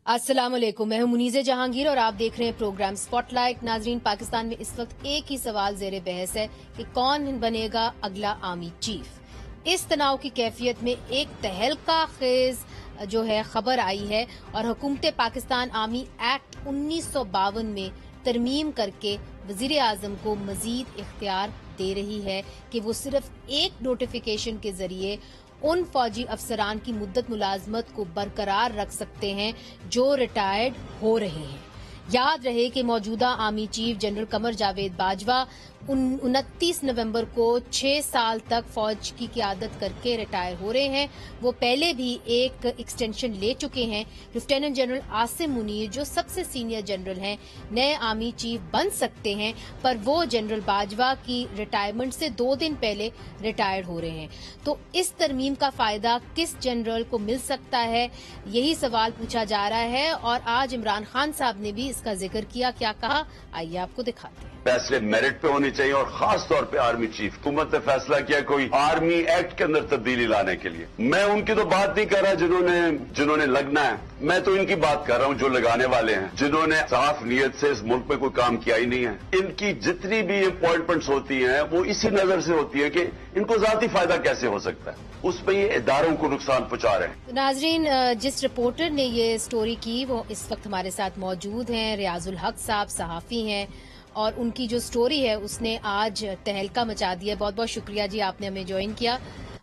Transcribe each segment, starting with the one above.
السلام علیکم، میں ہوں منیز جہانگیر اور آپ دیکھ رہے ہیں پروگرام سپاٹ لائٹ۔ ناظرین، پاکستان میں اس وقت ایک ہی سوال زیر بحث ہے کہ کون بنے گا اگلا آرمی چیف۔ اس تناؤ کی کیفیت میں ایک تہلکہ خیز جو ہے خبر آئی ہے اور حکومت پاکستان آرمی ایکٹ 1952 میں ترمیم کر کے وزیر اعظم کو مزید اختیار دے رہی ہے کہ وہ صرف ایک نوٹیفیکیشن کے ذریعے ان فوجی افسران کی مدت ملازمت کو برقرار رکھ سکتے ہیں جو ریٹائرڈ ہو رہے ہیں۔ یاد رہے کہ موجودہ army chief general Qamar Javed Bajwa 29 نومبر کو 6 سال تک فوج کی قیادت کر کے ریٹائر ہو رہے ہیں۔ وہ پہلے بھی ایک ایکسٹینشن لے چکے ہیں۔ لیفٹیننٹ جنرل عاصم منیر جو سب سے سینئر جنرل ہیں نئے آرمی چیف بن سکتے ہیں، پر وہ جنرل باجوہ کی ریٹائرمنٹ سے 2 دن پہلے ریٹائر ہو رہے ہیں۔ تو اس ترمیم کا فائدہ کس جنرل کو مل سکتا ہے، یہی سوال پوچھا جا رہا ہے اور آج عمران خان صاحب نے بھی اس کا ذکر کیا۔ کیا کہا، آئیے آپ کو دکھاتے ہیں۔ فیصلے میرٹ پہ ہونے چاہیے اور خاص طور پہ آرمی چیف۔ حکومت نے فیصلہ کیا کوئی آرمی ایکٹ کے اندر تبدیلی لانے کے لیے۔ میں ان کی تو بات نہیں کر رہا جنہوں نے لگنا ہے، میں تو ان کی بات کر رہا ہوں جو لگانے والے ہیں، جنہوں نے صاف نیت سے اس ملک میں کوئی کام کیا ہی نہیں ہے۔ ان کی جتنی بھی اپوائنٹمنٹس ہوتی ہیں وہ اسی نظر سے ہوتی ہے کہ ان کو ذاتی فائدہ کیسے ہو سکتا ہے، اس پہ یہ اداروں کو نقصان پہنچا رہے ہیں۔ ناظرین، جس رپورٹر نے یہ سٹوری کی وہ اس وقت ہمارے ساتھ موجود ہیں، ریاض الحق صاحب صحافی ہیں، اور ان کی جو سٹوری ہے اس نے آج تہلکہ مچا دیا۔ بہت بہت شکریہ جی، آپ نے ہمیں جوائن کیا۔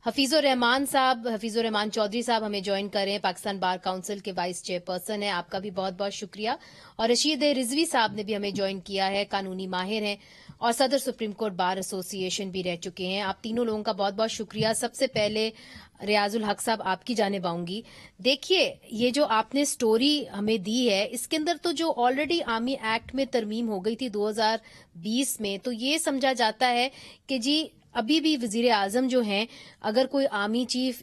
حفیظ الرحمان چودھری صاحب ہمیں جوائن کر رہے ہیں، پاکستان بار کونسل کے وائس چیئر پرسن ہیں، آپ کا بھی بہت بہت شکریہ۔ اور رشید رضوی صاحب نے بھی ہمیں جوائن کیا ہے، قانونی ماہر ہیں اور صدر سپریم کورٹ بار ایسوسی ایشن بھی رہ چکے ہیں۔ آپ تینوں لوگوں کا بہت بہت شکریہ۔ سب سے پہلے ریاض الحق صاحب آپ کی جانب آؤں گی۔ دیکھیے، یہ جو آپ نے سٹوری ہمیں دی ہے اس کے اندر تو جو آلریڈی آرمی ایکٹ میں ترمیم ہو گئی تھی 2020 میں، تو یہ سمجھا جاتا ہے کہ جی ابھی بھی وزیر اعظم جو ہیں اگر کوئی آرمی چیف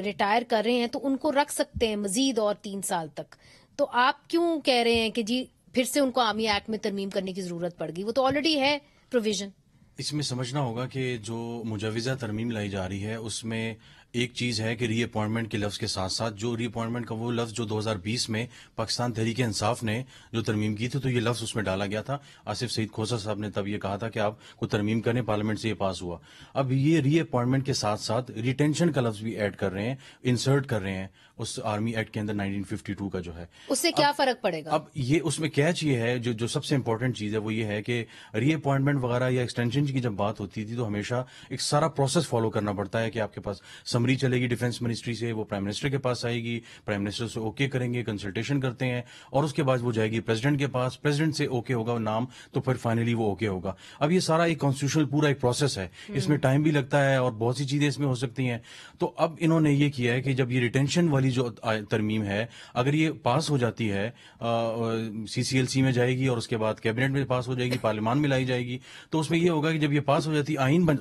ریٹائر کر رہے ہیں تو ان کو رکھ سکتے ہیں مزید اور 3 سال تک۔ تو آپ کیوں کہہ رہے ہیں کہ جی پھر سے ان کو آرمی ایکٹ میں ترمیم کرنے کی ضرورت پڑ گئی؟ وہ تو آلریڈی ہے پروویژن۔ اس میں سمجھنا ہوگا کہ جو مجوزہ ترمیم لائی جا رہی ہے اس میں ایک چیز ہے کہ ری اپوائنٹمنٹ کے لفظ کے ساتھ ساتھ جو ری اپوائنٹمنٹ کا وہ لفظ جو 2020 میں پاکستان تحریک انصاف نے جو ترمیم کی تھی تو یہ لفظ اس میں ڈالا گیا تھا۔ آصف سعید کھوسہ صاحب نے تب یہ کہا تھا کہ آپ کو ترمیم کرنے، پارلیمنٹ سے یہ پاس ہوا۔ اب یہ ری اپوائنٹمنٹ کے ساتھ ساتھ ریٹینشن کا لفظ بھی ایڈ کر رہے ہیں، انسرٹ کر رہے ہیں اس آرمی ایکٹ کے اندر 1952 کا جو ہے۔ اس سے کیا فرق پڑے گا؟ اب یہ اس میں کیچ یہ ہے جو سب سے امپورٹنٹ چیز ہے وہ یہ ہے کہ ری اپوائنٹمنٹ وغیرہ یا ایکسٹینشن کی جب بات ہوتی تھی تو ہمیشہ ایک سارا پروسیس فالو کرنا پڑتا ہے کہ آپ کے پاس سمری چلے گی ڈیفنس منسٹری سے، وہ پرائم منسٹر کے پاس آئے گی، پرائم منسٹر سے اوکے کریں گے، کنسلٹیشن کرتے ہیں اور اس کے بعد وہ جائے گی پریزیڈنٹ کے پاس، پریزیڈنٹ سے اوکے ہوگا نام تو پھر فائنلی وہ اوکے ہوگا۔ اب یہ سارا ایک کانسٹیٹیوشنل پورا ایک پروسیس ہے، اس میں ٹائم بھی لگتا ہے اور بہت سی چیزیں اس میں ہو سکتی ہیں۔ تو اب انہوں نے یہ کیا ہے کہ جب یہ ریٹینشن والی جو ترمیم ہے اگر یہ پاس ہو جاتی ہے CCLC میں جائے گی اور اس کے بعد کیبنٹ میں پاس ہو جائے گی، پارلیمان میں لائی جائے گی، تو اس میں یہ ہوگا کہ جب یہ پاس ہو جاتی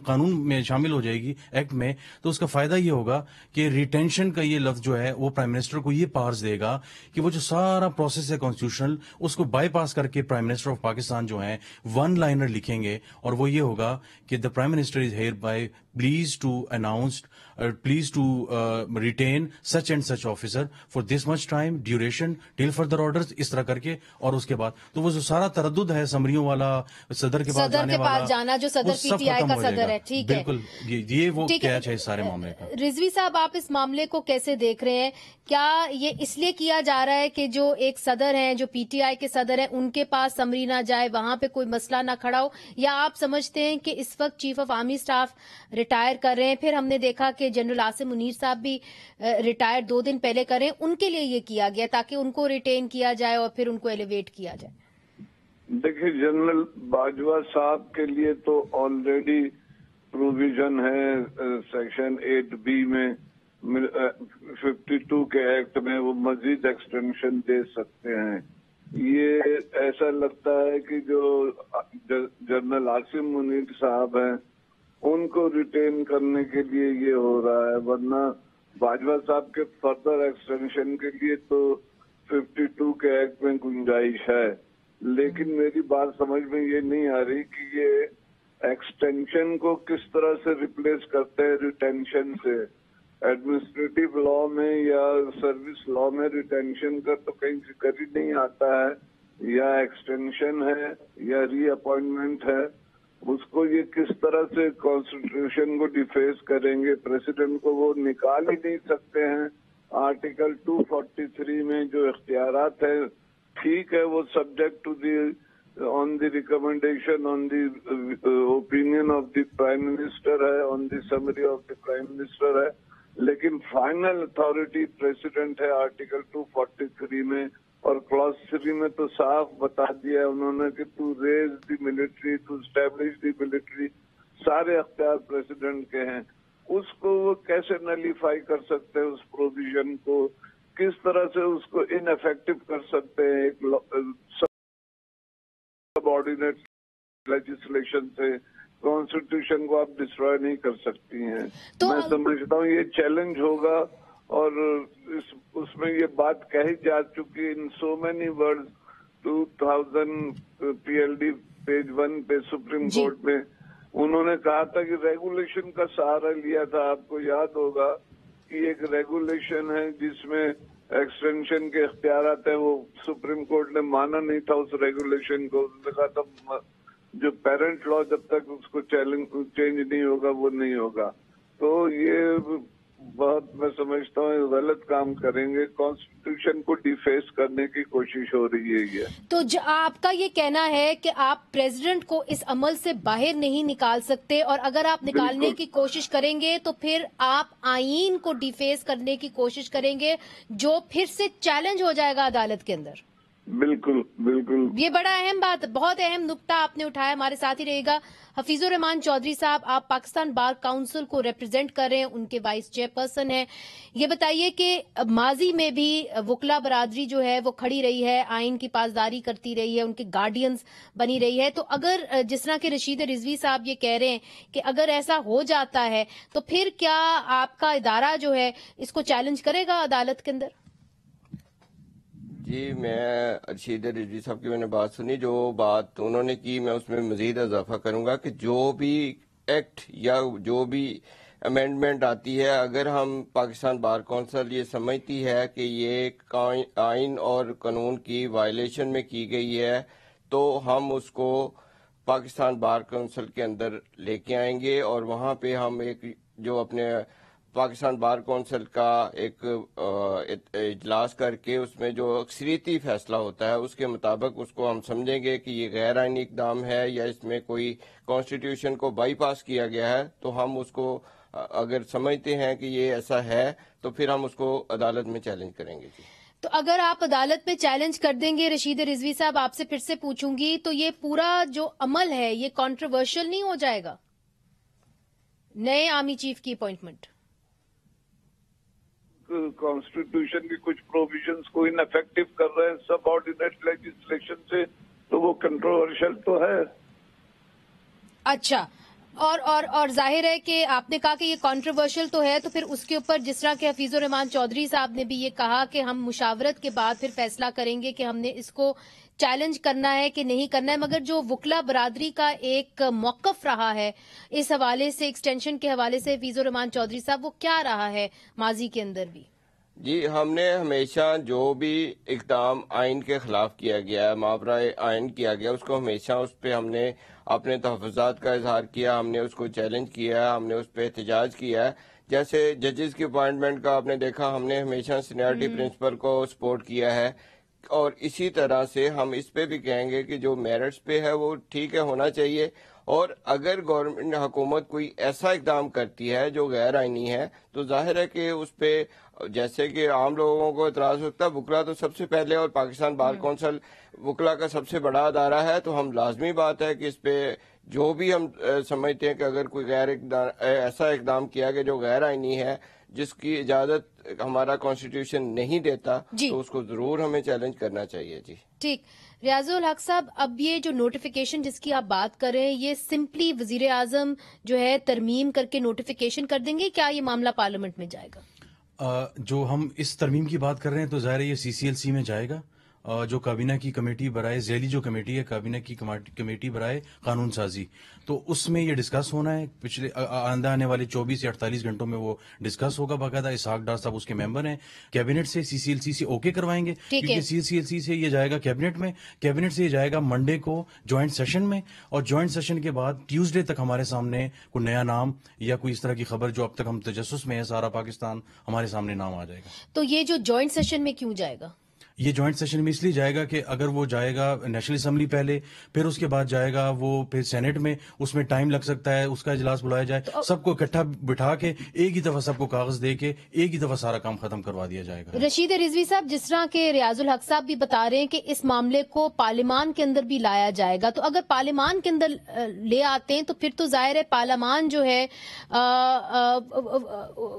قانون میں شامل ہو جائے گی ایکٹ میں، تو اس کا فائدہ یہ ہوگا کہ ریٹینشن کا یہ لفظ جو ہے وہ پرائم منسٹر کو یہ پاورز دے گا کہ وہ جو سارا پروسیس ہے کانسٹیٹیوشنل اس کو بائی پاس کر کے پرائم منسٹر آف پاکستان جو ہیں 1 لائنر لکھیں گے اور وہ یہ ہوگا کہ the prime minister is hereby please to retain such and such officer for this much time duration till further orders, اس طرح کر کے اور اس کے بعد تو وہ جو سارا تردد ہے سمریوں والا صدر کے پاس جانا جو صدر پی ٹی آئی کا صدر ہے، ٹھیک ہے، بالکل یہ وہ کیچ ہے اس سارے معاملے کا۔ رضوی صاحب، آپ اس معاملے کو کیسے دیکھ رہے ہیں؟ کیا یہ اس لیے کیا جا رہا ہے کہ جو ایک صدر ہیں، جو پی ٹی آئی کے صدر ہیں، ان کے پاس سمری نہ جائے، وہاں پہ کوئی مسئلہ نہ کھڑا ہو، یا آپ سمجھتے ہیں کہ اس وقت chief of army staff retire کر رہے ہیں؟ پھر ہم نے دیکھا کہ جنرل عاصم منیر صاحب بھی ریٹائر 2 دن پہلے کر رہے ہیں، ان کے لیے یہ کیا گیا تاکہ ان کو ریٹین کیا جائے اور پھر ان کو ایلیویٹ کیا جائے۔ دیکھیں، جنرل باجوہ صاحب کے لیے تو آلریڈی پروویژن ہے سیکشن 8B میں 52 کے ایکٹ میں، وہ مزید ایکسٹینشن دے سکتے ہیں۔ یہ ایسا لگتا ہے کہ جو جنرل عاصم منیر صاحب ہیں ان کو ریٹین کرنے کے لیے یہ ہو رہا ہے، ورنہ باجوہ صاحب کے فردر ایکسٹینشن کے لیے تو 52 کے ایکٹ میں گنجائش ہے۔ لیکن میری بات سمجھ میں یہ نہیں آ رہی کہ یہ ایکسٹینشن کو کس طرح سے ریپلیس کرتے ہیں ریٹینشن سے۔ एडमिनिस्ट्रेटिव लॉ में या सर्विस लॉ में रिटेंशन का तो कहीं जिक्र ही नहीं आता है, या एक्सटेंशन है या रीअपॉइंटमेंट है। उसको ये किस तरह से कॉन्स्टिट्यूशन को डिफेस करेंगे? प्रेसिडेंट को वो निकाल ही नहीं सकते हैं। आर्टिकल 243 में जो इख्तियारात है, ठीक है, वो subject to the on the recommendation on the opinion of the prime minister है, on the summary of the prime minister है, लेकिन फाइनल अथॉरिटी प्रेसिडेंट है आर्टिकल 243 में। और क्लॉज 3 में तो साफ बता दिया है उन्होंने कि to raise the military, to establish the military, सारे अख्तियार प्रेसिडेंट के हैं। उसको वो कैसे नलीफाई कर सकते हैं? उस प्रोविजन को किस तरह से उसको इनएफेक्टिव कर सकते हैं? एक सबऑर्डिनेट लेजिस्लेशन से कॉन्स्टिट्यूशन को आप डिस्ट्रॉय नहीं कर सकती हैं। तो मैं समझता हूँ ये चैलेंज होगा, और उसमें ये बात कही जा चुकी in so many words. 2000 PLD page 1 पे सुप्रीम कोर्ट में उन्होंने कहा था कि रेगुलेशन का सहारा लिया था। आपको याद होगा कि एक रेगुलेशन है जिसमें एक्सटेंशन के इख्तियारात है, वो सुप्रीम कोर्ट ने माना नहीं था उस रेगुलेशन को। उसने कहा था जो पेरेंट लॉ जब तक उसको चेंज नहीं होगा वो नहीं होगा। तो ये बहुत, मैं समझता हूँ, गलत काम करेंगे। कॉन्स्टिट्यूशन को डिफेस करने की कोशिश हो रही है ये। तो आपका ये कहना है कि आप प्रेसिडेंट को इस अमल से बाहर नहीं निकाल सकते, और अगर आप निकालने की कोशिश करेंगे तो फिर आप आईन को डिफेस करने की कोशिश करेंगे, जो फिर से चैलेंज हो जाएगा अदालत के अंदर। बिल्कुल बिल्कुल, ये बड़ा अहम बात, बहुत अहम नुक्ता आपने उठाया। हमारे साथ ही रहेगा हफीजुर रहमान चौधरी साहब, आप पाकिस्तान बार काउंसिल को रिप्रेजेंट कर रहे हैं, उनके वाइस चेयरपर्सन हैं। ये बताइए कि माजी में भी वकला बरादरी जो है वो खड़ी रही है, आइन की पासदारी करती रही है, उनके गार्डियंस बनी रही है। तो अगर जिस तरह के रशीद रिजवी साहब ये कह रहे हैं कि अगर ऐसा हो जाता है तो फिर क्या आपका इदारा जो है इसको चैलेंज करेगा अदालत के अंदर? जी, मैं रशीद रिजवी साहब की मैंने बात सुनी, जो बात उन्होंने की मैं उसमें मजीद इजाफा करूंगा कि जो भी एक्ट या जो भी अमेंडमेंट आती है, अगर हम पाकिस्तान बार कौंसिल ये समझती है कि ये आइन और कानून की वायलेशन में की गई है, तो हम उसको पाकिस्तान बार कौंसिल के अंदर लेके आएंगे और वहाँ पे हम एक जो अपने पाकिस्तान बार कौंसिल का एक इजलास करके उसमें जो अक्सरियती फैसला होता है उसके मुताबिक उसको हम समझेंगे कि ये गैर आइनी इकदाम है या इसमें कोई कॉन्स्टिट्यूशन को बाईपास किया गया है। तो हम उसको अगर समझते हैं कि ये ऐसा है तो फिर हम उसको अदालत में चैलेंज करेंगे। जी, तो अगर आप अदालत में चैलेंज कर देंगे, रशीद रिजवी साहब आपसे फिर से पूछूंगी, तो ये पूरा जो अमल है ये कंट्रोवर्शियल नहीं हो जाएगा? नए आर्मी चीफ की अपॉइंटमेंट कॉन्स्टिट्यूशन की कुछ प्रोविजंस को इनएफेक्टिव कर रहे हैं सबऑर्डिनेट लेजिस्लेशन से, तो वो कंट्रोवर्शियल तो है। अच्छा, और जाहिर है कि आपने कहा कि ये कंट्रोवर्शियल तो है, तो फिर उसके ऊपर जिस तरह के हफीजुर रहमान चौधरी साहब ने भी ये कहा कि हम मुशावरत के बाद फिर फैसला करेंगे कि हमने इसको चैलेंज करना है कि नहीं करना है। मगर जो वकला बरादरी का एक मौकफ रहा है इस हवाले से, एक्सटेंशन के हवाले से, हफीजुर रहमान चौधरी साहब, वो क्या रहा है माजी के अंदर भी? जी, हमने हमेशा जो भी इक़दाम आइन के खिलाफ किया गया है, मावरा आइन किया गया, उसको हमेशा उस पर हमने अपने तहफ़्फ़ुज़ात का इजहार किया, हमने उसको चैलेंज किया, हमने उस पर एहतजाज किया है। जैसे जजेस की अपॉइंटमेंट का आपने देखा, हमने हमेशा सीनियरिटी प्रिंसिपल को सपोर्ट किया है, और इसी तरह से हम इस पे भी कहेंगे कि जो मेरिट्स पे है वो ठीक है, होना चाहिए। और अगर गवर्नमेंट हुकूमत कोई ऐसा इकदाम करती है जो गैर आइनी है तो जाहिर है कि उस पे जैसे कि आम लोगों को इतराज होता है, वकला तो सबसे पहले, और पाकिस्तान बार कौंसिल वकला का सबसे बड़ा अदारा है, तो हम लाजमी बात है कि इस पे जो भी हम समझते हैं कि अगर कोई ऐसा इकदाम किया गया जो गैर आइनी है, जिसकी इजाजत हमारा कॉन्स्टिट्यूशन नहीं देता, तो उसको जरूर हमें चैलेंज करना चाहिए। जी ठीक। रियाजुल हक साहब, अब ये जो नोटिफिकेशन जिसकी आप बात कर रहे हैं, ये सिंपली वजीर आजम जो है तरमीम करके नोटिफिकेशन कर देंगे, क्या ये मामला पार्लियामेंट में जाएगा? जो हम इस तरमीम की बात कर रहे हैं तो ज़ाहिर है ये CCLC में जाएगा, جو کابینہ کی کمیٹی برائے ذیلی جو کمیٹی ہے کابینہ کی کمیٹی برائے قانون سازی، تو اس میں یہ ڈسکس ہونا ہے پچھلے آنے والے 24 یا 48 گھنٹوں میں وہ ڈسکس ہوگا باقاعدہ. اسحاق ڈار صاحب اس کے ممبر ہیں. کیبنٹ سے CCLC سے اوکے کروائیں گے کیونکہ CCLC سے یہ جائے گا کیبنٹ میں، کیبنٹ سے یہ جائے گا منڈے کو جوائنٹ سیشن میں، اور جوائنٹ سیشن کے بعد ٹیوزڈے تک ہمارے سامنے کوئی نیا نام یا کوئی اس طرح کی خبر جو اب تک ہم تجسس میں ہے سارا پاکستان، ہمارے سامنے نام آ جائے گا. تو یہ جو جوائنٹ سیشن میں کیوں جائے گا؟ یہ جوائنٹ سیشن میں اس لیے جائے گا کہ اگر وہ جائے گا نیشنل اسمبلی پہلے، پھر اس کے بعد جائے گا وہ پھر سینٹ میں، اس میں ٹائم لگ سکتا ہے، اس کا اجلاس بلایا جائے، سب کو اکٹھا بٹھا کے ایک ہی دفعہ سب کو کاغذ دے کے ایک ہی دفعہ سارا کام ختم کروا دیا جائے گا. رشید رضوی صاحب، جس طرح کے ریاض الحق صاحب بھی بتا رہے ہیں کہ اس معاملے کو پارلیمان کے اندر بھی لایا جائے گا، تو اگر پارلیمان کے اندر لے آتے ہیں تو پھر تو ظاہر ہے پارلیمان جو ہے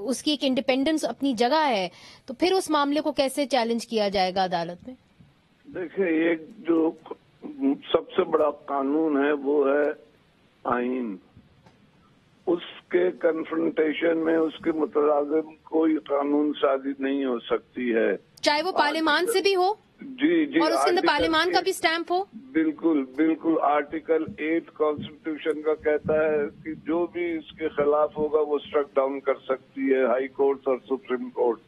اس کی ایک انڈیپینڈنس اپنی جگہ ہے، تو پھر اس معاملے کو کیسے چیلنج کیا جائے گا عدالت میں؟ دیکھیں، ایک جو سب سے بڑا قانون ہے وہ ہے آئین. اس کے کنفرنٹیشن میں اس کے مترادف کوئی قانون سازی نہیں ہو سکتی ہے، چاہے وہ پارلیمان سے بھی ہو. جی اور اس کے اندر پارلیمان کا بھی سٹیمپ ہو. بالکل بالکل. آرٹیکل 8 کانسٹیٹیوشن کا کہتا ہے کہ جو بھی اس کے خلاف ہوگا وہ اسٹرک ڈاؤن کر سکتی ہے ہائی کورٹ اور سپریم کورٹ.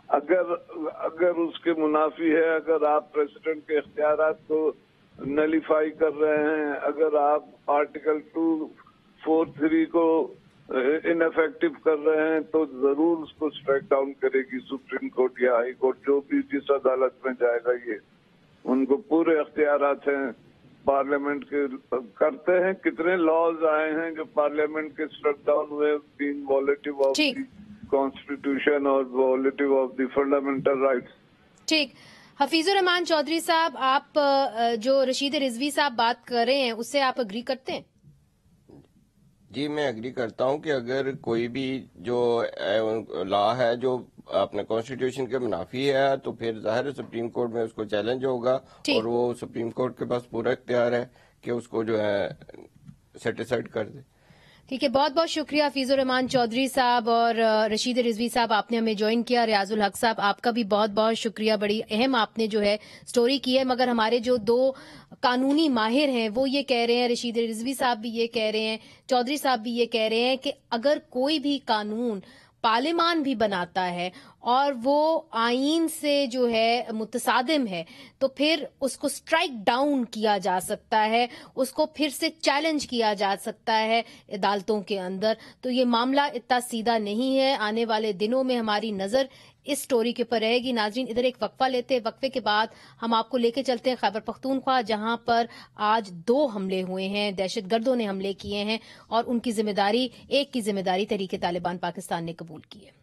اگر اس کے منافی ہے، اگر آپ پریزیڈنٹ کے اختیارات کو نلیفائی کر رہے ہیں، اگر آپ آرٹیکل 243 کو ان افیکٹو کر رہے ہیں، تو ضرور اس کو اسٹرائک ڈاؤن کرے گی سپریم کورٹ یا ہائی کورٹ، جو بھی جس عدالت میں جائے گا. یہ ان کو پورے اختیارات ہیں پارلیمنٹ کے. کرتے ہیں کتنے لاز آئے ہیں جو پارلیمنٹ کے اسٹرک ڈاؤن ہوئے، being violative of the constitution اور violative of the fundamental rights. ٹھیک. حفیظ الرحمان چودھری صاحب، آپ جو رشید رضوی صاحب بات کر رہے ہیں اس سے آپ اگری کرتے ہیں؟ جی، میں اگری کرتا ہوں کہ اگر کوئی بھی جو لا ہے جو اپنے کانسٹیٹیوشن کے منافی ہے تو پھر ظاہر سپریم کورٹ میں اس کو چیلنج ہوگا، اور وہ سپریم کورٹ کے پاس پورا اختیار ہے کہ اس کو جو ہے سیٹیسفائڈ کر دے. ٹھیک ہے، بہت بہت شکریہ حفیظ الرحمان چودھری صاحب اور رشید رضوی صاحب، آپ نے ہمیں جوائن کیا. ریاض الحق صاحب، آپ کا بھی بہت بہت شکریہ، بڑی اہم آپ نے جو ہے سٹوری کی ہے. مگر ہمارے جو دو قانونی ماہر ہیں وہ یہ کہہ رہے ہیں، رشید رضوی صاحب بھی یہ کہہ رہے ہیں، چودھری صاحب بھی یہ کہہ رہے ہیں کہ اگر کوئی بھی قانون پارلیمان بھی بناتا ہے اور وہ آئین سے جو ہے متصادم ہے تو پھر اس کو سٹرائک ڈاؤن کیا جا سکتا ہے، اس کو پھر سے چیلنج کیا جا سکتا ہے عدالتوں کے اندر. تو یہ معاملہ اتنا سیدھا نہیں ہے. آنے والے دنوں میں ہماری نظر اس سٹوری کے اوپر رہے گی. ناظرین، ادھر ایک وقفہ لیتے، وقفے کے بعد ہم آپ کو لے کے چلتے ہیں خیبر پختونخوا، جہاں پر آج 2 حملے ہوئے ہیں، دہشت گردوں نے حملے کیے ہیں اور ان کی ذمہ داری، ایک کی ذمہ داری تحریک طالبان پاکستان نے قبول کی ہے.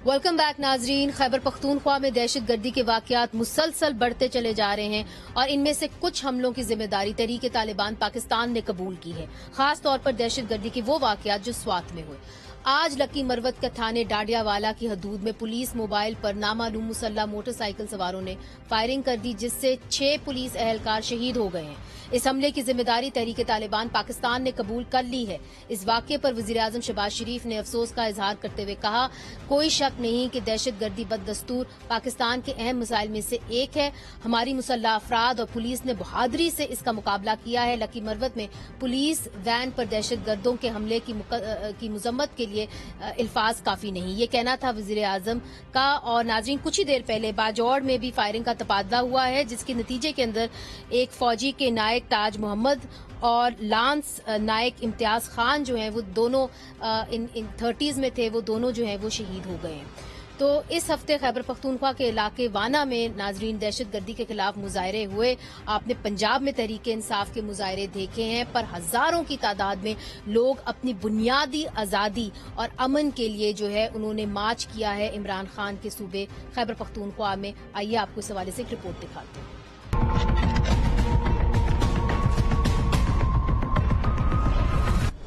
ویلکم بیک ناظرین. خیبر پختونخوا میں دہشت گردی کے واقعات مسلسل بڑھتے چلے جا رہے ہیں اور ان میں سے کچھ حملوں کی ذمہ داری تحریک طالبان پاکستان نے قبول کی ہے، خاص طور پر دہشت گردی کے وہ واقعات جو سوات میں ہوئے. آج لکی مروت کا تھانے ڈاڈیا والا کی حدود میں پولیس موبائل پر نامعلوم مسلح موٹر سائیکل سواروں نے فائرنگ کر دی، جس سے 6 پولیس اہلکار شہید ہو گئے ہیں. اس حملے کی ذمہ داری تحریک طالبان پاکستان نے قبول کر لی ہے. اس واقعے پر وزیراعظم شہباز شریف نے افسوس کا اظہار کرتے ہوئے کہا، کوئی شک نہیں کہ دہشت گردی بددستور پاکستان کے اہم مسائل میں سے ایک ہے. ہماری مسلح افراد اور پولیس نے بہادری سے اس کا مقابلہ کیا ہے. لکی مروت میں پولیس وین پر دہشت گردوں کے حملے کی مذمت کے لیے الفاظ کافی نہیں، یہ کہنا تھا وزیر اعظم کا. اور ناظرین، کچھ ہی دیر پہلے باجوڑ میں بھی فائرنگ کا تبادلہ ہوا ہے، جس کے نتیجے کے اندر ایک فوجی کے نائک تاج محمد اور لانس نائک امتیاز خان جو ہیں وہ دونوں ان 30s میں تھے، وہ دونوں جو ہیں وہ شہید ہو گئے ہیں. تو اس ہفتے خیبر پختونخوا کے علاقے وانا میں ناظرین دہشت گردی کے خلاف مظاہرے ہوئے. آپ نے پنجاب میں تحریک انصاف کے مظاہرے دیکھے ہیں، پر ہزاروں کی تعداد میں لوگ اپنی بنیادی آزادی اور امن کے لیے جو ہے انہوں نے مارچ کیا ہے عمران خان کے صوبے خیبر پختونخوا میں. آئیے آپ کو اس حوالے سے ایک رپورٹ دکھاتے ہیں.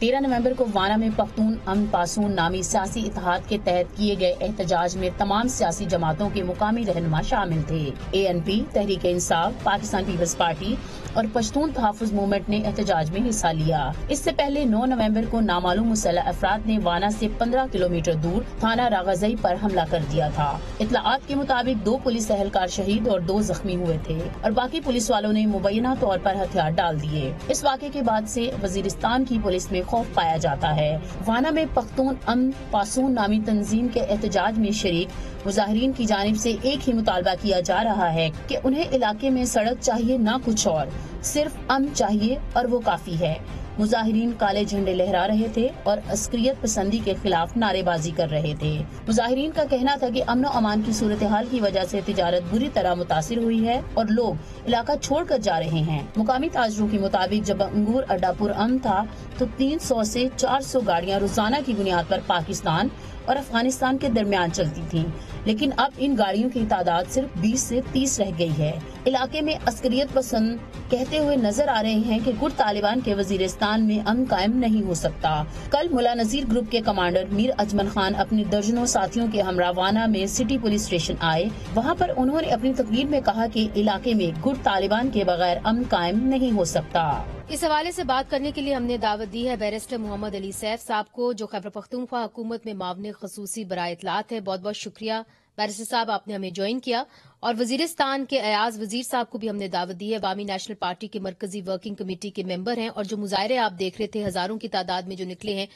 13 नवंबर को वाना में पख्तून अमन पासून नामी सियासी इत्तेहाद के तहत किए गए एहतजाज में तमाम सियासी जमातों के मुकामी रहनुमा शामिल थे। ANP, Tehreek Insaf, Pakistan peoples party और पश्तून तहफ़्फ़ुज़ मूवमेंट ने एहतजाज में हिस्सा लिया। इससे पहले 9 नवंबर को नामालूम मुसल्लह अफराद ने वाना से 15 किलोमीटर दूर थाना रागाज़ई पर हमला कर दिया था। इत्तलाआत के मुताबिक 2 पुलिस एहलकार शहीद और 2 जख्मी हुए थे और बाकी पुलिस वालों ने मुबैना तौर पर हथियार डाल दिए। इस वाक़े के बाद से वजीरिस्तान की पुलिस में खौफ पाया जाता है। वाना में पख्तून अमन पासून नामी तंजीम के एहतजाज में शरीक मुजाहिरीन की जानिब से एक ही मुतालबा किया जा रहा है कि उन्हें इलाके में सड़क चाहिए, ना कुछ और, सिर्फ अमन चाहिए और वो काफी है। मुजाहिरीन काले झंडे लहरा रहे थे और अस्करियत पसंदी के खिलाफ नारेबाजी कर रहे थे। मुजाहिरीन का कहना था कि अमन और अमान की सूरत हाल की वजह से तिजारत बुरी तरह मुतासिर हुई है और लोग इलाका छोड़कर जा रहे हैं। मुकामी ताजरों के मुताबिक जब अंगूर अड्डा पुरअमन था तो 300 से 400 गाड़ियां रोजाना की बुनियाद पर पाकिस्तान और अफगानिस्तान के दरमियान चलती थीं, लेकिन अब इन गाड़ियों की तादाद सिर्फ 20 से 30 रह गई है। इलाके में अस्करियत पसंद कहते हुए नजर आ रहे हैं कि गुट तालिबान के वजीरिस्तान में अमन कायम नहीं हो सकता। कल मुला नजीर ग्रुप के कमांडर मीर अजमल खान अपने दर्जनों साथियों के हमरा वाना में सिटी पुलिस स्टेशन आए। वहां पर उन्होंने अपनी तकरीर में कहा कि इलाके में गुट तालिबान के बगैर अमन कायम नहीं हो सकता। इस हवाले से बात करने के लिए हमने दावत दी है बैरिस्टर मोहम्मद अली सैफ साहब को, जो खैबर पख्तूनख्वा हुकूमत में मामले खसूसी बराए इत्तलात है। बहुत बहुत शुक्रिया बैरिस्टर साहब, आपने हमें ज्वाइन किया। और वजीरिस्तान के अयाज वजीर साहब को भी हमने दावत दी है। अवामी नेशनल पार्टी के मरकजी वर्किंग कमेटी के मेंबर हैं और जो मुजाहरे आप देख रहे थे हजारों की तादाद में जो निकले हैं,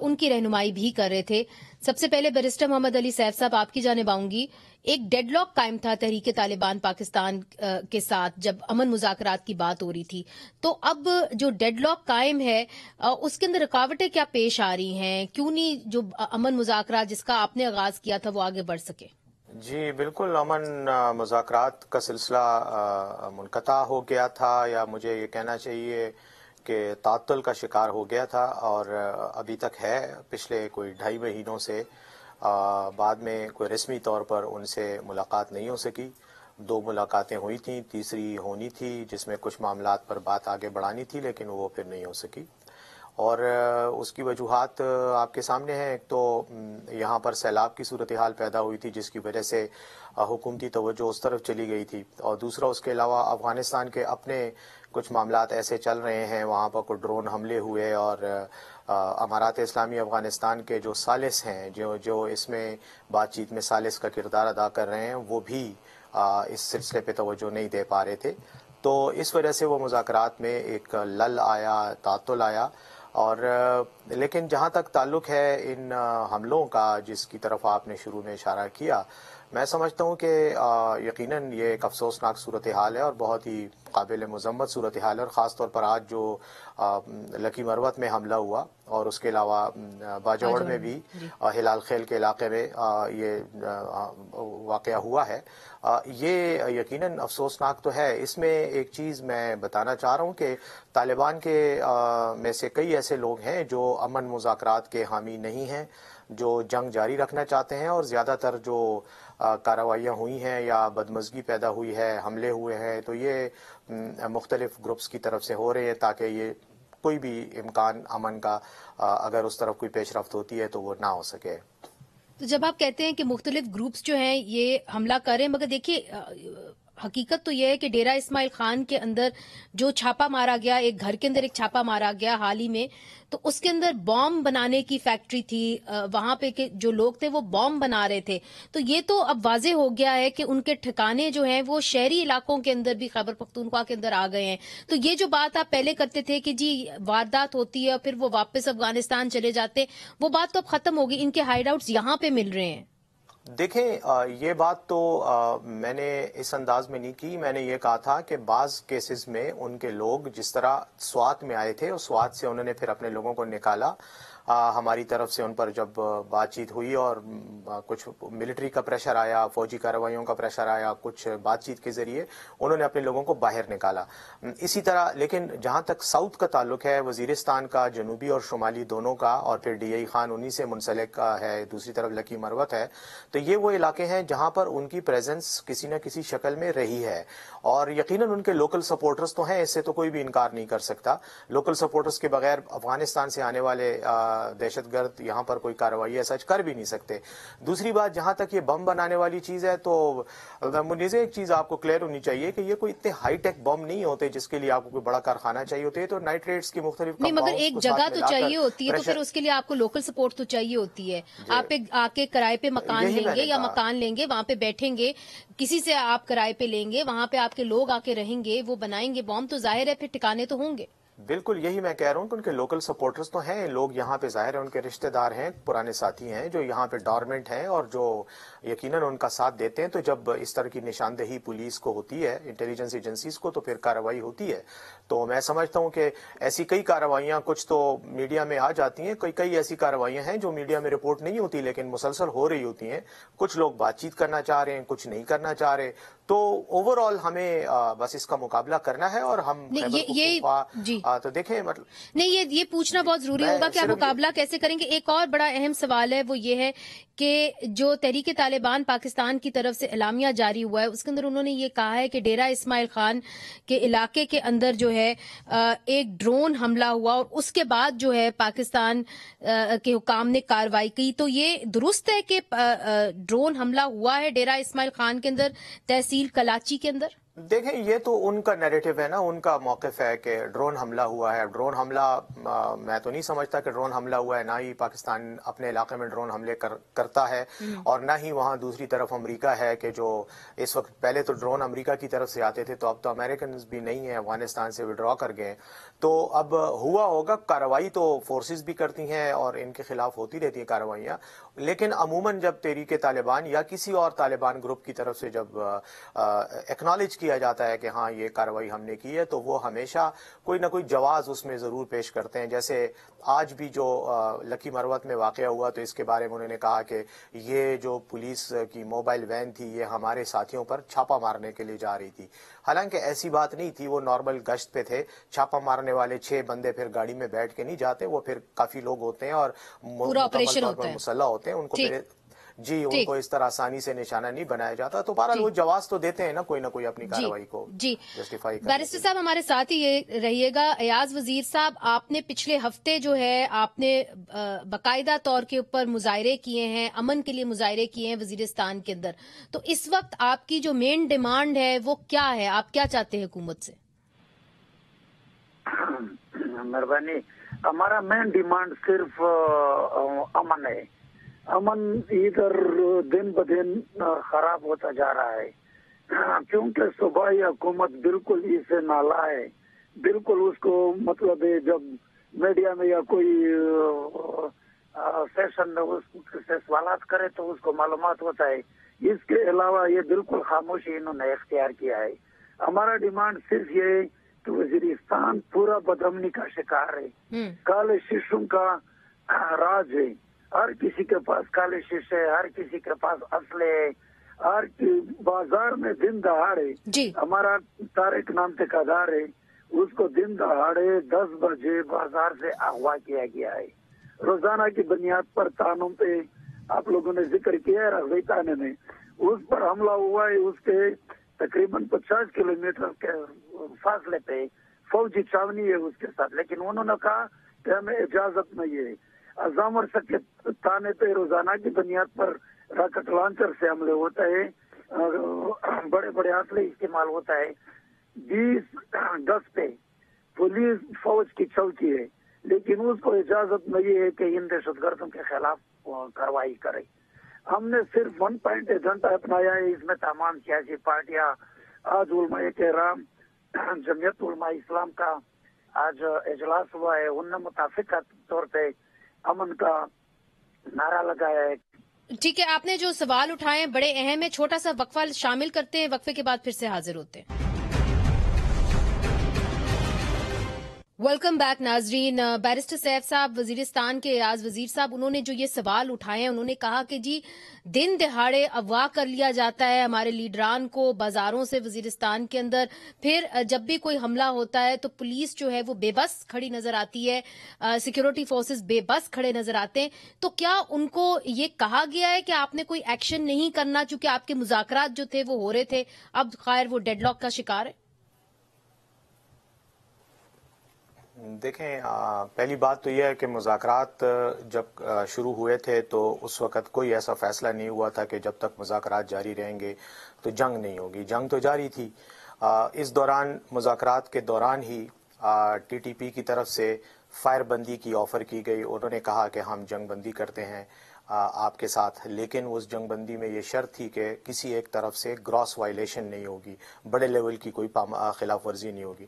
उनकी रहनुमाई भी कर रहे थे। सबसे पहले बैरिस्टर मोहम्मद अली सैफ साहब, आपकी जानिब आऊंगी। एक डेडलॉक कायम था तहरीक तालिबान पाकिस्तान के साथ जब अमन मुज़ाकरात की बात हो रही थी, तो अब जो डेडलॉक कायम है उसके अंदर रुकावटें क्या पेश आ रही हैं? क्यों नहीं जो अमन मुज़ाकरात जिसका आपने आगाज किया था वो आगे बढ़ सके? जी बिल्कुल, अमन मुज़ाकरात का सिलसिला मुनक़ता हो गया था, या मुझे ये कहना चाहिए कि तातुल का शिकार हो गया था, और अभी तक है। पिछले कोई 2.5 महीनों से बाद में कोई रस्मी तौर पर उनसे मुलाकात नहीं हो सकी। 2 मुलाकातें हुई थी, तीसरी होनी थी जिसमें कुछ मामलात पर बात आगे बढ़ानी थी, लेकिन वो फिर नहीं हो सकी। और उसकी वजूहात आपके सामने हैं। एक तो यहाँ पर सैलाब की सूरत हाल पैदा हुई थी जिसकी वजह से हुकूमती तवज्जो उस तरफ चली गई थी, और दूसरा उसके अलावा अफगानिस्तान के अपने कुछ मामलात ऐसे चल रहे हैं, वहाँ पर कुछ ड्रोन हमले हुए, और अमारात इस्लामी अफगानिस्तान के जो सालिस हैं, जो इसमें बातचीत में सालिस का किरदार अदा कर रहे हैं, वो भी इस सिलसिले पे तवज्जो नहीं दे पा रहे थे। तो इस वजह से वो मुज़ाकरात में एक लल आया, तातुल आया। और लेकिन जहाँ तक ताल्लुक़ है इन हमलों का जिसकी तरफ आपने शुरू में इशारा किया, मैं समझता हूँ कि यकीनन ये एक अफसोसनाक सूरत हाल है और बहुत ही काबिल मज़म्मत सूरत हाल है। और ख़ास तौर पर आज जो लकी मरवत में हमला हुआ और उसके अलावा बाजौड़ में भी हिलाल खेल के इलाके में ये वाक़या हुआ है, ये यकीनन अफसोसनाक तो है। इसमें एक चीज़ मैं बताना चाह रहा हूँ कि तालिबान के में से कई ऐसे लोग हैं जो अमन मुज़ाकरात के हामी नहीं हैं, जो जंग जारी रखना चाहते हैं, और ज़्यादातर जो कार्रवाइयाँ हुई हैं या बदमज़गी पैदा हुई है, हमले हुए हैं, तो ये मुख्तलिफ ग्रुप्स की तरफ से हो रहे हैं ताकि ये कोई भी इम्कान अमन का अगर उस तरफ कोई पेशरफ्त होती है तो वो ना हो सके। तो जब आप कहते हैं कि मुख्तलिफ ग्रुप्स जो हैं ये हमला कर रहे हैं, मगर देखिए हकीकत तो यह है कि डेरा इस्माइल खान के अंदर जो छापा मारा गया, एक घर के अंदर एक छापा मारा गया हाल ही में, तो उसके अंदर बॉम्ब बनाने की फैक्ट्री थी, वहां पे के जो लोग थे वो बॉम्ब बना रहे थे। तो ये तो अब वाजे हो गया है कि उनके ठिकाने जो हैं वो शहरी इलाकों के अंदर भी खैबर पख्तूनख्वा के अंदर आ गए हैं। तो ये जो बात आप पहले करते थे कि जी वारदात होती है फिर वो वापस अफगानिस्तान चले जाते, वो बात तो अब खत्म होगी, इनके हाइड आउट्स यहाँ पे मिल रहे हैं। देखें, ये बात तो मैंने इस अंदाज में नहीं की। मैंने ये कहा था कि बाज़ केसेस में उनके लोग जिस तरह स्वात में आए थे, उस स्वात से उन्होंने फिर अपने लोगों को निकाला, हमारी तरफ से उन पर जब बातचीत हुई और कुछ मिलिट्री का प्रेशर आया, फौजी कार्रवाइयों का प्रेशर आया, कुछ बातचीत के जरिए उन्होंने अपने लोगों को बाहर निकाला। इसी तरह लेकिन जहां तक साउथ का ताल्लुक है, वजीरिस्तान का, जनूबी और शुमाली दोनों का, और फिर DI खान उन्हीं से मुंसलिक का है, दूसरी तरफ लकी मरवत है, तो ये वो इलाके हैं जहां पर उनकी प्रेजेंस किसी न किसी शक्ल में रही है। और यकीनन उनके लोकल सपोर्टर्स तो हैं, इससे तो कोई भी इनकार नहीं कर सकता। लोकल सपोर्टर्स के बगैर अफगानिस्तान से आने वाले दहशतगर्द यहाँ पर कोई कार्रवाई ऐसा कर भी नहीं सकते। दूसरी बात, जहां तक ये बम बनाने वाली चीज है, तो मुझे एक चीज आपको क्लियर होनी चाहिए कि ये कोई इतने हाईटेक बम नहीं होते जिसके लिए आपको कोई बड़ा कारखाना चाहिए होते है। तो नाइट्रेट्स की मुख्तलिफ नहीं, मगर एक जगह तो चाहिए होती है, तो फिर उसके लिए आपको लोकल सपोर्ट तो चाहिए होती है। आप आके किराए पे मकान लेंगे या मकान लेंगे, वहां पे बैठेंगे, किसी से आप किराए पे लेंगे, वहां पे आपके लोग आके रहेंगे, वो बनाएंगे बॉम्ब, तो जाहिर है फिर ठिकाने तो होंगे। बिल्कुल यही मैं कह रहा हूँ कि उनके लोकल सपोर्टर्स तो हैं, लोग यहाँ पे जाहिर है उनके रिश्तेदार हैं, पुराने साथी हैं जो यहाँ पे डॉर्मेंट हैं और जो यकीनन उनका साथ देते हैं। तो जब इस तरह की निशानदेही पुलिस को होती है, इंटेलिजेंस एजेंसीज को, तो फिर कार्रवाई होती है। तो मैं समझता हूँ कि ऐसी कई कार्रवाइयाँ कुछ तो मीडिया में आ जाती हैं, कई ऐसी कार्रवाइयाँ हैं जो मीडिया में रिपोर्ट नहीं होती लेकिन मुसलसल हो रही होती हैं। कुछ लोग बातचीत करना चाह रहे हैं, कुछ नहीं करना चाह रहे। तो ओवरऑल हमें बस इसका मुकाबला करना है और हम तो देखें, मतलब नहीं, ये पूछना बहुत जरूरी होगा कि आप मुकाबला कैसे करेंगे। एक और बड़ा अहम सवाल है, वो ये है कि जो तहरीक तालिबान पाकिस्तान की तरफ से एलामिया जारी हुआ है, उसके अंदर उन्होंने ये कहा है कि डेरा इस्माइल खान के इलाके के अंदर जो है एक ड्रोन हमला हुआ और उसके बाद जो है पाकिस्तान के हुकाम ने कार्रवाई की। तो ये दुरुस्त है कि ड्रोन हमला हुआ है डेरा इस्माइल खान के अंदर, तहसील कलाची के अंदर? देखें, ये तो उनका नैरेटिव है ना, उनका मौक़िफ़ है कि ड्रोन हमला हुआ है। ड्रोन हमला मैं तो नहीं समझता कि ड्रोन हमला हुआ है, ना ही पाकिस्तान अपने इलाके में ड्रोन हमले करता है और ना ही वहाँ दूसरी तरफ अमेरिका है कि जो इस वक्त, पहले तो ड्रोन अमेरिका की तरफ से आते थे, तो अब तो अमेरिकन भी नहीं है, अफगानिस्तान से विड्रॉ कर गए। तो अब हुआ होगा, कार्रवाई तो फोर्सेस भी करती हैं और इनके खिलाफ होती रहती है कार्रवाइयाँ, लेकिन अमूमन जब तहरीक तालिबान या किसी और तालिबान ग्रुप की तरफ से जब एक्नॉलेज किया जाता है कि हाँ ये कार्रवाई हमने की है, तो वो हमेशा कोई ना कोई जवाब उसमें जरूर पेश करते हैं। जैसे आज भी जो लकी मरवत में वाकया हुआ, तो इसके बारे में उन्होंने कहा कि ये जो पुलिस की मोबाइल वैन थी, ये हमारे साथियों पर छापा मारने के लिए जा रही थी। हालांकि ऐसी बात नहीं थी, वो नॉर्मल गश्त पे थे। छापा मारने वाले 6 बंदे फिर गाड़ी में बैठ के नहीं जाते, वो फिर काफी लोग होते हैं और मुसल्ला होते हैं, उनको उनको इस तरह आसानी से निशाना नहीं बनाया जाता। तो बहरहाल वो जवाब तो देते हैं ना कोई अपनी कार्रवाई को जस्टिफाई करने। बैरिस्टर साहब हमारे साथ ही ये रहिएगा। अयाज वजीर साहब, आपने पिछले हफ्ते जो है आपने बाकायदा तौर के ऊपर मुजाहरे किए हैं, अमन के लिए मुजाहरे किए हैं वजीरिस्तान के अंदर, तो इस वक्त आपकी जो मेन डिमांड है वो क्या है? आप क्या चाहते हैं हुकूमत से? मेहरबानी, हमारा मेन डिमांड सिर्फ अमन है। अमन इधर दिन ब दिन खराब होता जा रहा है, क्योंकि सूबाई हुकूमत बिल्कुल इसे नाला है, बिल्कुल उसको मतलब है जब मीडिया में या कोई सेशन उससे सवालात करे तो उसको मालूमात होता है। इसके अलावा ये बिल्कुल खामोशी इन्होंने इख्तियार किया है। हमारा डिमांड सिर्फ ये है कि वजीरिस्तान पूरा बदअमनी का शिकार है, काले शीशों का राज है, हर किसी के पास काले शीशे, हर किसी के पास असले है, हर बाजार में दिन दहाड़े हमारा तारिक नाम ठेकेदार है, उसको दिन दहाड़े 10 बजे बाजार से अगवा किया गया है। रोजाना की बुनियाद पर थानों पे आप लोगों ने जिक्र किया है, रगवी थाने में उस पर हमला हुआ है। उसके तकरीबन 50 किलोमीटर के फासले पे फौजी छावनी है उसके साथ, लेकिन उन्होंने कहा कि हमें इजाजत नहीं है। अजामर के थाने पे रोजाना की बुनियाद पर रॉकेट लॉन्चर से हमले होता है, बड़े बड़े असले इस्तेमाल होता है। 20 अगस्त पे पुलिस फौज की चौकी है, लेकिन उसको इजाजत नहीं है कि इन दहशतगर्दों के खिलाफ कार्रवाई करे। हमने सिर्फ 1 पॉइंट एजेंडा अपनाया है, इसमें तमाम सियासी पार्टियां, आज उलमाए केराम, जमीयत उलमा इस्लाम का आज इजलास हुआ है, उनने मुताफिक तौर पे अमन का नारा लगाया है। ठीक है, आपने जो सवाल उठाए हैं बड़े अहम है। छोटा सा वक्फा शामिल करते हैं, वक्फे के बाद फिर से हाजिर होते हैं। वेलकम बैक नाजरीन। बैरिस्टर सैफ साहब, वजीरिस्तान के एयाज वजीर साहब, उन्होंने जो ये सवाल उठाए हैं, उन्होंने कहा कि जी दिन दिहाड़े अगवा कर लिया जाता है हमारे लीडरान को बाजारों से वजीरिस्तान के अंदर, फिर जब भी कोई हमला होता है तो पुलिस जो है वो बेबस खड़ी नजर आती है, सिक्योरिटी फोर्सेस बेबस खड़े नजर आते हैं। तो क्या उनको ये कहा गया है कि आपने कोई एक्शन नहीं करना चूंकि आपके मुज़ाकरात जो थे वो हो रहे थे, अब खैर वो डेडलॉक का शिकार है? देखें, पहली बात तो यह है कि मुज़ाकरात जब शुरू हुए थे तो उस वक़्त कोई ऐसा फ़ैसला नहीं हुआ था कि जब तक मुज़ाकरात जारी रहेंगे तो जंग नहीं होगी। जंग तो जारी थी। इस दौरान मुज़ाकरात के दौरान ही टीटीपी की तरफ से फायरबंदी की ऑफ़र की गई। उन्होंने कहा कि हम जंग बंदी करते हैं आपके साथ, लेकिन उस जंग बंदी में ये शर्त थी कि किसी एक तरफ से ग्रॉस वायलेशन नहीं होगी, बड़े लेवल की कोई खिलाफ वर्जी नहीं होगी।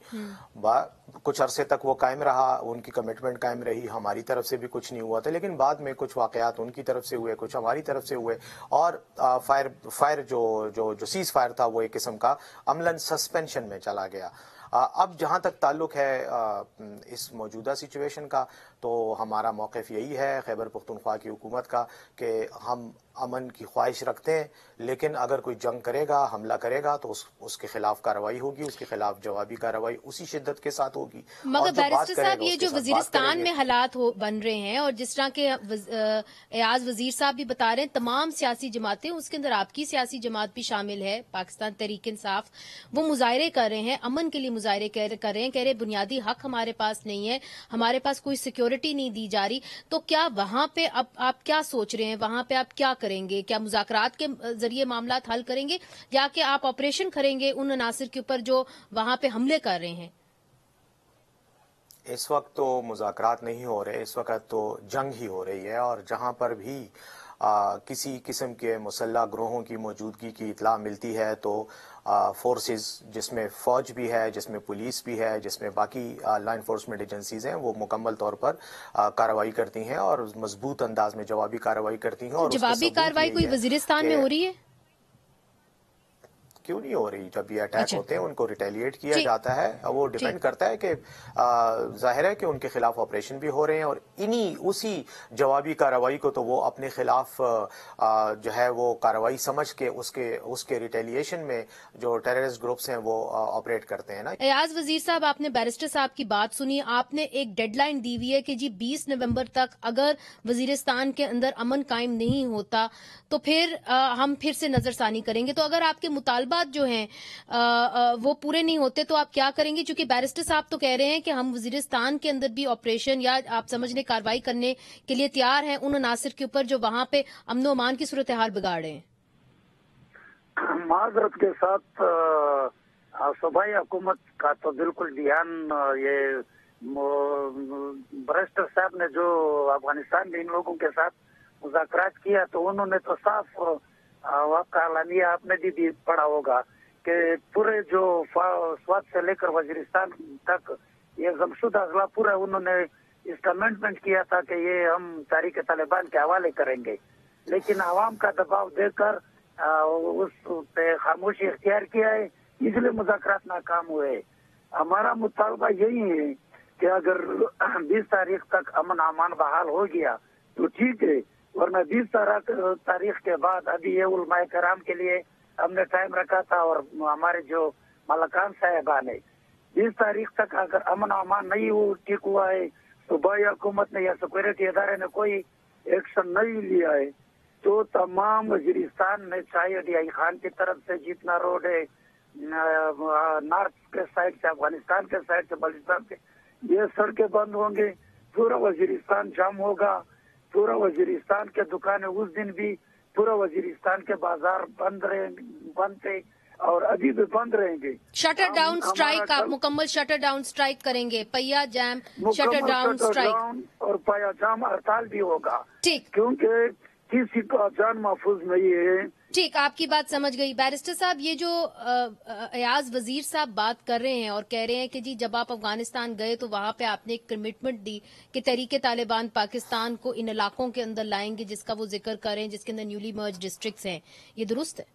कुछ अरसे तक वो कायम रहा, उनकी कमिटमेंट कायम रही, हमारी तरफ से भी कुछ नहीं हुआ था। लेकिन बाद में कुछ वाकयात उनकी तरफ से हुए, कुछ हमारी तरफ से हुए, और फायर जो सीज फायर था वो एक किस्म का अमलन सस्पेंशन में चला गया। अब जहाँ तक ताल्लुक है इस मौजूदा सिचुएशन का, तो हमारा मौक़िफ़ यही है खैबर पख्तूनख्वा की हुकूमत का कि हम अमन की ख्वाहिश रखते हैं, लेकिन अगर कोई जंग करेगा, हमला करेगा तो उसके खिलाफ कार्रवाई होगी, उसके खिलाफ जवाबी कार्रवाई उसी शिद्दत के साथ होगी। मगर बैरिस्टर साहब, ये जो वजीरिस्तान में हालात बन रहे हैं और जिस तरह के एयाज वजीर साहब भी बता रहे हैं, तमाम सियासी जमातें, उसके अंदर आपकी सियासी जमात भी शामिल है, पाकिस्तान तहरीक इंसाफ, वो मुजाहरे कर रहे हैं, अमन के लिए मुजाहरे कर रहे हैं, कह रहे बुनियादी हक हमारे पास नहीं है, हमारे पास कोई सिक्योरिटी नहीं दी जा रही। तो क्या वहां पे अब आप क्या सोच रहे हैं, वहां पे आप क्या करेंगे? क्या मुज़ाकरात के जरिए मामला हल करेंगे या कि आप ऑपरेशन करेंगे उन अनासिर के ऊपर जो वहां पे हमले कर रहे हैं? इस वक्त तो मुज़ाकरात नहीं हो रहे, इस वक्त तो जंग ही हो रही है। और जहां पर भी किसी किस्म के मुसल्लह ग्रोहों की मौजूदगी की इत्तला मिलती है तो फोर्सेस, जिसमें फ़ौज भी है, जिसमें पुलिस भी है, जिसमें बाकी लॉ इन्फोर्समेंट एजेंसीज हैं, वो मुकम्मल तौर पर कार्रवाई करती हैं और मजबूत अंदाज में जवाबी कार्रवाई करती हैं। और जवाबी कार्रवाई कोई वजीरिस्तान में हो रही है? क्यों नहीं हो रही? जब ये अटैक होते हैं उनको रिटेलिएट किया जाता है। वो डिपेंड करता है कि जाहिर है कि उनके खिलाफ ऑपरेशन भी हो रहे हैं और उसी जवाबी कार्रवाई को तो वो अपने खिलाफ जो है वो कार्रवाई समझ के उसके रिटेलिएशन में जो टेररिस्ट ग्रुप्स हैं वो ऑपरेट करते हैं ना। एयाज वजीर साहब, आपने बैरिस्टर साहब की बात सुनी, आपने एक डेडलाइन दी हुई है कि जी 20 नवंबर तक अगर वजीरिस्तान के अंदर अमन कायम नहीं होता तो फिर हम फिर से नजरसानी करेंगे। तो अगर आपके मुतालबात जो हैं वो पूरे नहीं होते तो आप क्या करेंगे? क्योंकि बैरिस्टर साहब तो कह रहे हैं कि हम वजीरिस्तान के अंदर भी ऑपरेशन या आप समझने कार्रवाई करने के लिए तैयार हैं उन अनासिर के ऊपर जो वहां पे अमन अमान की सूरत हाल बिगाड़े हैं। माजरत के साथ सूबाई हुकूमत का तो बिल्कुल ध्यान, ये बैरिस्टर साहब ने जो अफगानिस्तान में इन लोगों के साथ मुज़ाकरात किया तो उन्होंने तो साफ वाक़ा लानिया आपने भी पढ़ा होगा कि पूरे जो स्वात से लेकर वजीरिस्तान तक ये गमशुदा अजला पूरा उन्होंने इस कमेंटमेंट किया था कि ये हम तारीख तालिबान के हवाले करेंगे, लेकिन आवाम का दबाव देकर उस पे खामोशी इख्तियार किया है, इसलिए मुज़ाकरात नाकाम हुए। हमारा मुतालबा यही है कि अगर 20 तारीख तक अमन अमान बहाल हो गया तो ठीक है, वरना 20 तारीख के बाद अभी ये उलमाए कराम के लिए हमने टाइम रखा था और हमारे जो मलकान साहिबान है 20 तारीख तक अगर अमन अमान नहीं ठीक हुआ है, सूबाई हुकूमत ने या सिक्योरिटी इदारे ने कोई एक्शन नहीं लिया है तो तमाम वजीरिस्तान में चाहे डीआई खान की तरफ से जितना रोड है, नॉर्थ के साइड से, अफगानिस्तान के साइड से, बलूचिस्तान के, ये सड़कें बंद होंगे, पूरा वजीरिस्तान जाम होगा, पूरा वजीरिस्तान के दुकानें उस दिन भी पूरा वजीरिस्तान के बाजार बंद थे और अभी भी बंद रहेंगे। शटर डाउन स्ट्राइक, आप मुकम्मल शटर डाउन स्ट्राइक करेंगे? पहिया जाम, शटर डाउन स्ट्राइक और पहिया जाम हड़ताल भी होगा। ठीक, क्योंकि किसी का जान महफूज नहीं है। ठीक, आपकी बात समझ गई। बैरिस्टर साहब, ये जो एयाज वजीर साहब बात कर रहे हैं और कह रहे हैं कि जी जब आप अफगानिस्तान गए तो वहां पे आपने एक कमिटमेंट दी कि तहरीके तालिबान पाकिस्तान को इन इलाकों के अंदर लाएंगे जिसका वो जिक्र कर रहे हैं, जिसके अंदर न्यूली मर्ज डिस्ट्रिक्ट्स हैं, ये दुरुस्त है?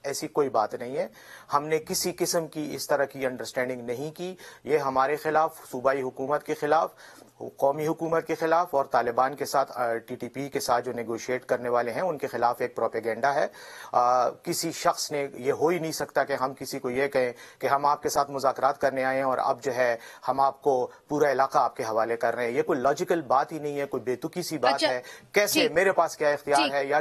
ایسی کوئی بات نہیں ہے. ہم نے کسی قسم کی اس طرح کی انڈرسٹینڈنگ نہیں کی. یہ ہمارے خلاف، صوبائی حکومت کے خلاف، قومی حکومت کے خلاف اور طالبان کے ساتھ ٹی ٹی پی کے ساتھ جو نیگوشیٹ کرنے والے ہیں ان کے خلاف ایک پروپیگنڈا ہے. کسی شخص نے، یہ ہو ہی نہیں سکتا کہ ہم کسی کو یہ کہیں کہ ہم آپ کے ساتھ مذاکرات کرنے آئے ہیں اور اب جو ہے ہم آپ کو پورا علاقہ آپ کے حوالے کر رہے ہیں. یہ کوئی لاجیکل بات ہی نہیں ہے، کوئی بے تکی سی بات ہے. کیسے میرے پاس کیا اختیار ہے یا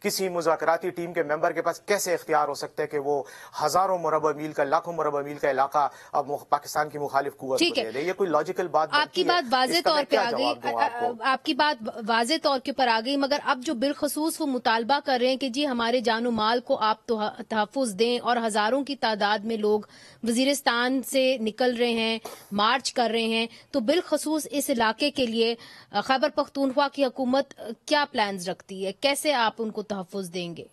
کسی مذاکراتی ٹیم کے ممبر کے پاس کیسے اختیار ہو سکتا ہے کہ وہ ہزاروں مربع میل کا، لاکھوں مربع میل کا علاقہ اب پاکستان کی مخالف قوت کو دے دے؟ یہ کوئی لاجیکل بات آپ کی بات واضح طور پہ آ گئی، آپ کی بات واضح طور کے پر آ گئی، مگر اب جو بالخصوص وہ مطالبہ کر رہے ہیں کہ جی ہمارے جان و مال کو آپ تحفظ دیں، اور ہزاروں کی تعداد میں لوگ وزیرستان سے نکل رہے ہیں، مارچ کر رہے ہیں، تو بالخصوص اس علاقے کے لیے خیبر پختونخوا کی حکومت کیا پلانز رکھتی ہے؟ کیسے آپ ان کو تحفظ دیں گے؟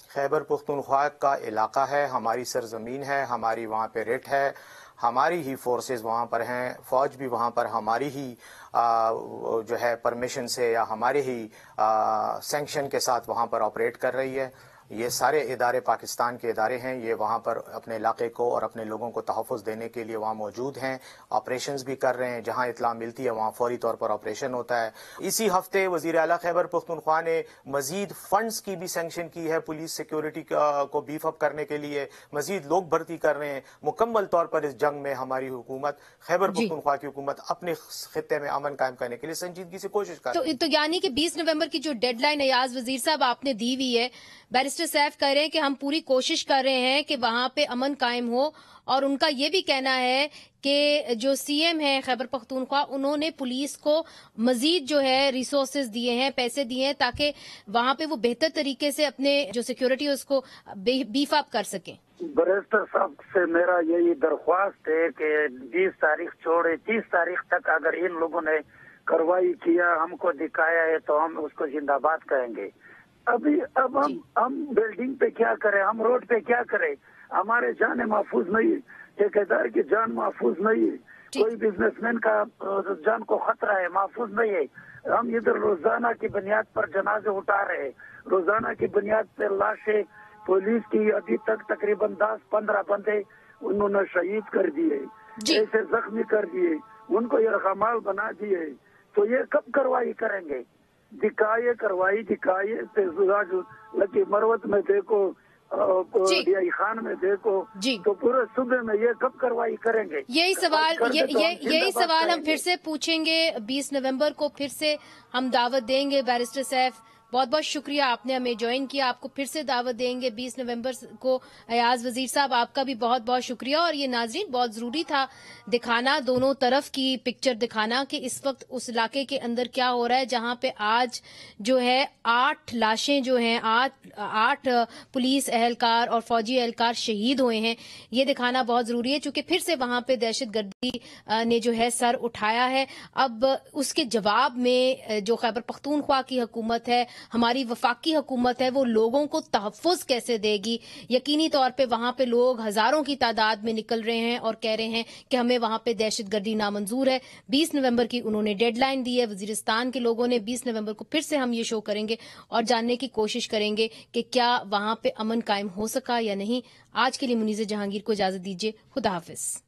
خیبر پختونخوا کا علاقہ ہے، ہماری سرزمین ہے، ہماری وہاں پہ رٹ ہے، ہماری ہی فورسز وہاں پر ہیں، فوج بھی وہاں پر ہماری ہی جو ہے پرمیشن سے یا ہمارے ہی سینکشن کے ساتھ وہاں پر آپریٹ کر رہی ہے. یہ سارے ادارے پاکستان کے ادارے ہیں، یہ وہاں پر اپنے علاقے کو اور اپنے لوگوں کو تحفظ دینے کے لیے وہاں موجود ہیں، آپریشنز بھی کر رہے ہیں. جہاں اطلاع ملتی ہے وہاں فوری طور پر آپریشن ہوتا ہے. اسی ہفتے وزیر اعلیٰ خیبر پختونخوا نے مزید فنڈز کی بھی سینکشن کی ہے پولیس سیکیورٹی کو بیف اپ کرنے کے لیے. مزید لوگ بھرتی کر رہے ہیں. مکمل طور پر اس جنگ میں ہماری حکومت، خیبر پختونخوا کی حکومت، اپنے خطے میں امن قائم کرنے کے لیے سنجیدگی سے کوشش کر رہی ہے. تو یعنی کہ 20 نومبر کی جو ڈیڈ لائن ایاز وزیر صاحب آپ نے دی ہوئی ہے، بیرسٹر سیف کہہ رہے ہیں کہ ہم پوری کوشش کر رہے ہیں کہ وہاں پہ امن قائم ہو، اور ان کا یہ بھی کہنا ہے کہ جو سی ایم ہے خیبر پختونخوا، انہوں نے پولیس کو مزید جو ہے ریسورسز دیے ہیں، پیسے دیے ہیں، تاکہ وہاں پہ وہ بہتر طریقے سے اپنے جو سیکیورٹی اس کو بیف اپ کر سکیں. بیرسٹر صاحب سے میرا یہی درخواست ہے کہ 20 تاریخ چھوڑے 30 تاریخ تک اگر ان لوگوں نے کارروائی کیا، ہم کو دکھایا ہے، تو ہم اس کو زندہ باد کہیں گے. اب ہم بلڈنگ پہ کیا کریں، ہم روڈ پہ کیا کریں؟ ہمارے جان محفوظ نہیں، ٹھیکیدار کی جان محفوظ نہیں ہے، کوئی بزنس مین کا جان کو خطرہ ہے، محفوظ نہیں ہے. ہم ادھر روزانہ کی بنیاد پر جنازے اٹھا رہے ہیں، روزانہ کی بنیاد پر لاشیں پولیس کی ابھی تک تقریباً 10-15 بندے انہوں نے شہید کر دیے، ایسے زخمی کر دیے، ان کو یرغمال بنا دیے. تو یہ کب کارروائی کریں گے؟ دکھائیے کارروائی، دکھائیے. لکی مروت میں دیکھو، ڈیائی خان میں دیکھو، تو پورے صوبے میں یہ کب کارروائی کریں گے؟ یہی سوال ہم پھر سے پوچھیں گے. 20 نومبر کو پھر سے ہم دعوت دیں گے. بیرسٹر سیف، بہت بہت شکریہ، آپ نے ہمیں جوائن کیا. آپ کو پھر سے دعوت دیں گے 20 نومبر کو. ایاز وزیر صاحب، آپ کا بھی بہت بہت شکریہ. اور یہ ناظرین بہت ضروری تھا دکھانا، دونوں طرف کی پکچر دکھانا کہ اس وقت اس علاقے کے اندر کیا ہو رہا ہے، جہاں پہ آج جو ہے 8 لاشیں جو ہیں، 8 پولیس اہلکار اور فوجی اہلکار شہید ہوئے ہیں. یہ دکھانا بہت ضروری ہے، چونکہ پھر سے وہاں پہ دہشت گردی نے جو ہے سر اٹھایا ہے. اب اس کے جواب میں جو خیبر پختونخوا کی حکومت ہے، ہماری وفاقی حکومت ہے، وہ لوگوں کو تحفظ کیسے دے گی؟ یقینی طور پہ وہاں پہ لوگ ہزاروں کی تعداد میں نکل رہے ہیں اور کہہ رہے ہیں کہ ہمیں وہاں پہ دہشت گردی نامنظور ہے. 20 نومبر کی انہوں نے ڈیڈ لائن دی ہے وزیرستان کے لوگوں نے. 20 نومبر کو پھر سے ہم یہ شو کریں گے اور جاننے کی کوشش کریں گے کہ کیا وہاں پہ امن قائم ہو سکا یا نہیں. آج کے لیے منیزہ جہانگیر کو اجازت دیجیے. خدا حافظ.